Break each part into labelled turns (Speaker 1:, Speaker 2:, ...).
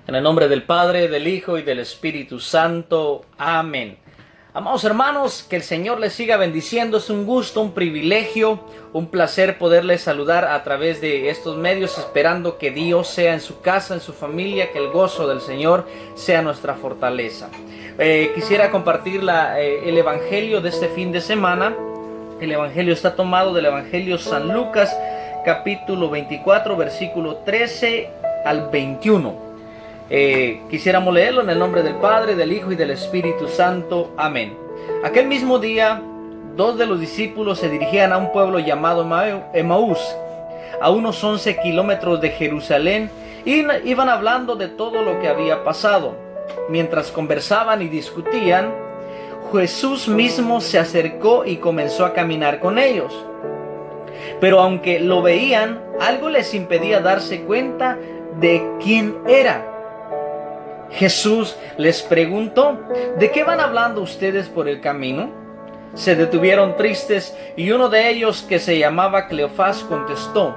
Speaker 1: En el nombre del Padre, del Hijo y del Espíritu Santo. Amén. Amados hermanos, que el Señor les siga bendiciendo. Es un gusto, un privilegio, un placer poderles saludar a través de estos medios, esperando que Dios sea en su casa, en su familia, que el gozo del Señor sea nuestra fortaleza. Quisiera compartir el Evangelio de este fin de semana. El Evangelio está tomado del Evangelio San Lucas, capítulo 24, versículo 13 al 21. Quisiéramos leerlo en el nombre del Padre, del Hijo y del Espíritu Santo. Amén. Aquel mismo día, dos de los discípulos se dirigían a un pueblo llamado Emaús, a unos 11 kilómetros de Jerusalén, y iban hablando de todo lo que había pasado. Mientras conversaban y discutían, Jesús mismo se acercó y comenzó a caminar con ellos. Pero aunque lo veían, algo les impedía darse cuenta de quién era. Jesús les preguntó: ¿de qué van hablando ustedes por el camino? Se detuvieron tristes y uno de ellos, que se llamaba Cleofás, contestó: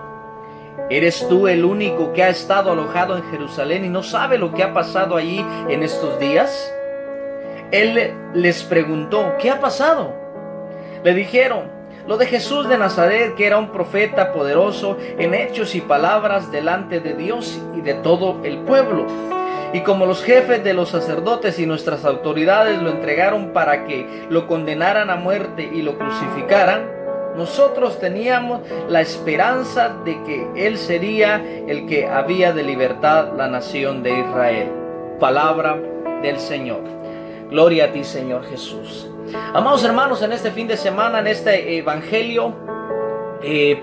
Speaker 1: ¿eres tú el único que ha estado alojado en Jerusalén y no sabe lo que ha pasado allí en estos días? Él les preguntó: ¿qué ha pasado? Le dijeron: lo de Jesús de Nazaret, que era un profeta poderoso en hechos y palabras delante de Dios y de todo el pueblo. Y como los jefes de los sacerdotes y nuestras autoridades lo entregaron para que lo condenaran a muerte y lo crucificaran, nosotros teníamos la esperanza de que Él sería el que había de libertar la nación de Israel. Palabra del Señor. Gloria a ti, Señor Jesús. Amados hermanos, en este fin de semana, en este Evangelio,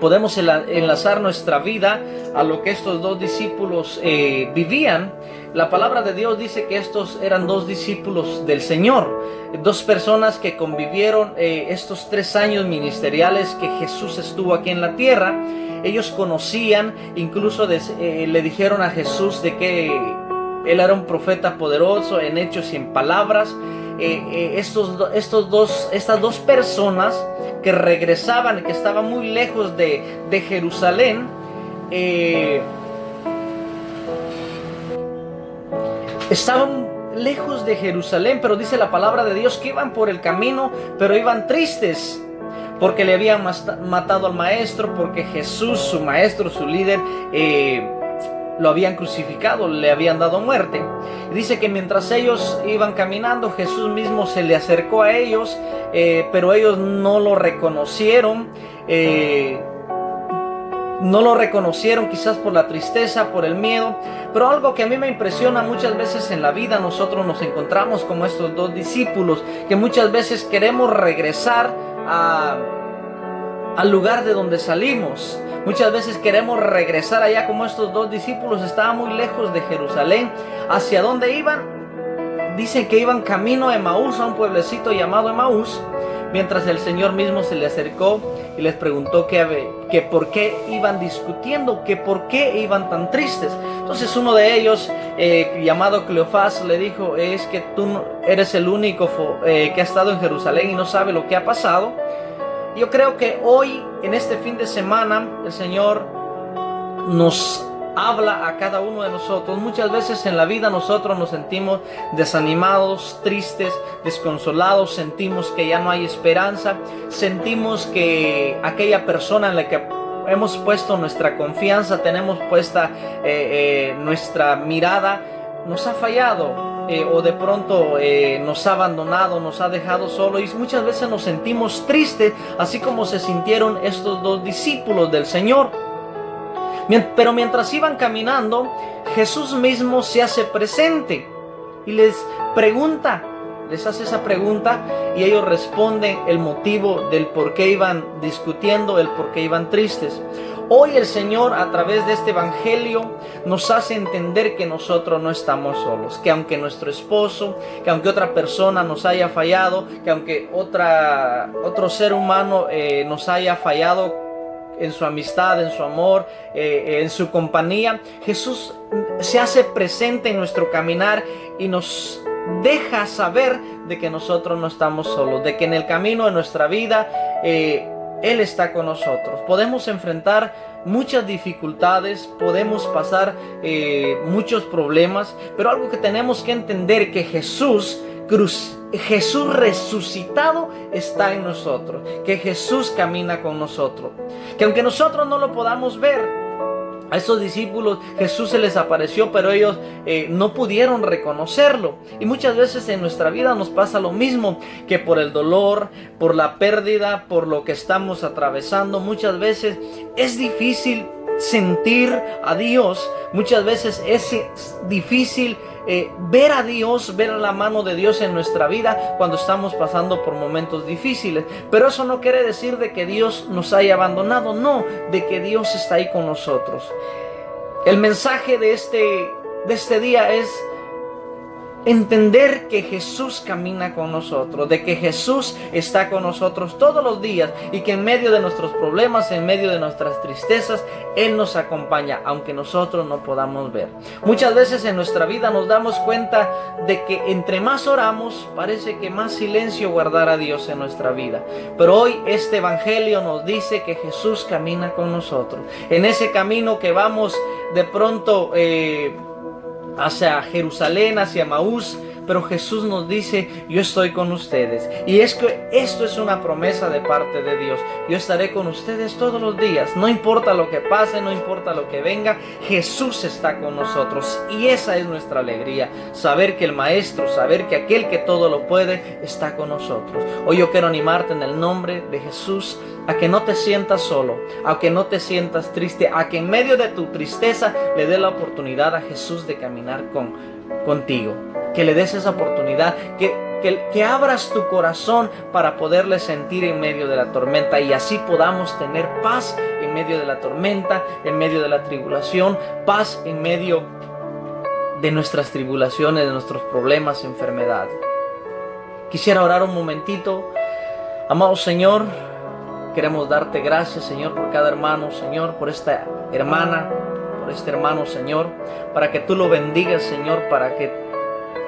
Speaker 1: podemos enlazar nuestra vida a lo que estos dos discípulos vivían. La palabra de Dios dice que estos eran dos discípulos del Señor, dos personas que convivieron estos 3 años ministeriales que Jesús estuvo aquí en la tierra. Ellos conocían, incluso le dijeron a Jesús de que Él era un profeta poderoso en hechos y en palabras. Estas dos personas que regresaban, que estaban muy lejos de Jerusalén, estaban lejos de Jerusalén, pero dice la palabra de Dios que iban por el camino, pero iban tristes, porque le habían matado al maestro, porque Jesús, su maestro, su líder, lo habían crucificado, le habían dado muerte. Dice que mientras ellos iban caminando, Jesús mismo se le acercó a ellos, pero ellos no lo reconocieron. No lo reconocieron, quizás por la tristeza, por el miedo. Pero algo que a mí me impresiona muchas veces en la vida, nosotros nos encontramos como estos dos discípulos, que muchas veces queremos regresar al lugar de donde salimos. Muchas veces queremos regresar allá, como estos dos discípulos estaban muy lejos de Jerusalén. ¿Hacia dónde iban? Dicen que iban camino a Emaús, a un pueblecito llamado Emaús, mientras el Señor mismo se le acercó y les preguntó que por qué iban discutiendo, que por qué iban tan tristes. Entonces uno de ellos, llamado Cleofás, le dijo: es que tú eres el único que ha estado en Jerusalén y no sabe lo que ha pasado. Yo creo que hoy, en este fin de semana, el Señor nos habla a cada uno de nosotros. Muchas veces en la vida nosotros nos sentimos desanimados, tristes, desconsolados, sentimos que ya no hay esperanza, sentimos que aquella persona en la que hemos puesto nuestra confianza, tenemos puesta nuestra mirada, nos ha fallado. O de pronto nos ha abandonado, nos ha dejado solo, y muchas veces nos sentimos tristes, así como se sintieron estos dos discípulos del Señor. Pero mientras iban caminando, Jesús mismo se hace presente y les hace esa pregunta, y ellos responden el motivo del por qué iban discutiendo, el por qué iban tristes. Hoy el Señor, a través de este Evangelio, nos hace entender que nosotros no estamos solos, que aunque nuestro esposo, que aunque otra persona nos haya fallado, que aunque otro ser humano nos haya fallado en su amistad, en su amor, en su compañía, Jesús se hace presente en nuestro caminar y nos deja saber de que nosotros no estamos solos, de que en el camino de nuestra vida Él está con nosotros. Podemos enfrentar muchas dificultades, podemos pasar muchos problemas, pero algo que tenemos que entender que Jesús resucitado está en nosotros, que Jesús camina con nosotros, que aunque nosotros no lo podamos ver, a esos discípulos Jesús se les apareció, pero ellos no pudieron reconocerlo. Y muchas veces en nuestra vida nos pasa lo mismo, que por el dolor, por la pérdida, por lo que estamos atravesando, muchas veces es difícil sentir a Dios, muchas veces es difícil ver a Dios, ver la mano de Dios en nuestra vida cuando estamos pasando por momentos difíciles. Pero eso no quiere decir de que Dios nos haya abandonado, no, de que Dios está ahí con nosotros. El mensaje de este día es entender que Jesús camina con nosotros, de que Jesús está con nosotros todos los días y que en medio de nuestros problemas, en medio de nuestras tristezas, Él nos acompaña, aunque nosotros no podamos ver. Muchas veces en nuestra vida nos damos cuenta de que entre más oramos, parece que más silencio guardará Dios en nuestra vida. Pero hoy este evangelio nos dice que Jesús camina con nosotros. En ese camino que vamos de pronto hacia Jerusalén, hacia Maús, pero Jesús nos dice: yo estoy con ustedes. Y es que esto es una promesa de parte de Dios. Yo estaré con ustedes todos los días, no importa lo que pase, no importa lo que venga, Jesús está con nosotros. Y esa es nuestra alegría, saber que el Maestro, saber que aquel que todo lo puede está con nosotros. Hoy yo quiero animarte en el nombre de Jesús a que no te sientas solo, a que no te sientas triste, a que en medio de tu tristeza le dé la oportunidad a Jesús de caminar contigo, que le des esa oportunidad, que abras tu corazón para poderle sentir en medio de la tormenta, y así podamos tener paz en medio de la tormenta, en medio de la tribulación, paz en medio de nuestras tribulaciones, de nuestros problemas, enfermedades. Quisiera orar un momentito. Amado Señor, queremos darte gracias, Señor, por cada hermano, Señor, por esta hermana, por este hermano, Señor, para que tú lo bendigas, Señor, para que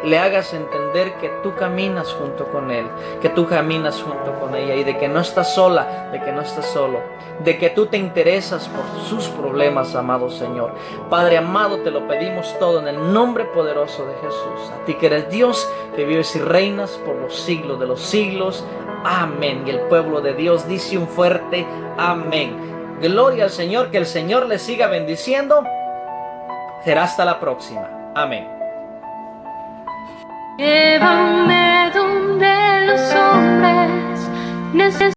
Speaker 1: le hagas entender que tú caminas junto con él, que tú caminas junto con ella, y de que no estás sola, de que no estás solo, de que tú te interesas por sus problemas, amado Señor. Padre amado, te lo pedimos todo en el nombre poderoso de Jesús. A ti que eres Dios, que vives y reinas por los siglos de los siglos. Amén. Y el pueblo de Dios dice un fuerte amén. Gloria al Señor, que el Señor les siga bendiciendo. Será hasta la próxima. Amén.
Speaker 2: Llévame donde los hombres necesitan.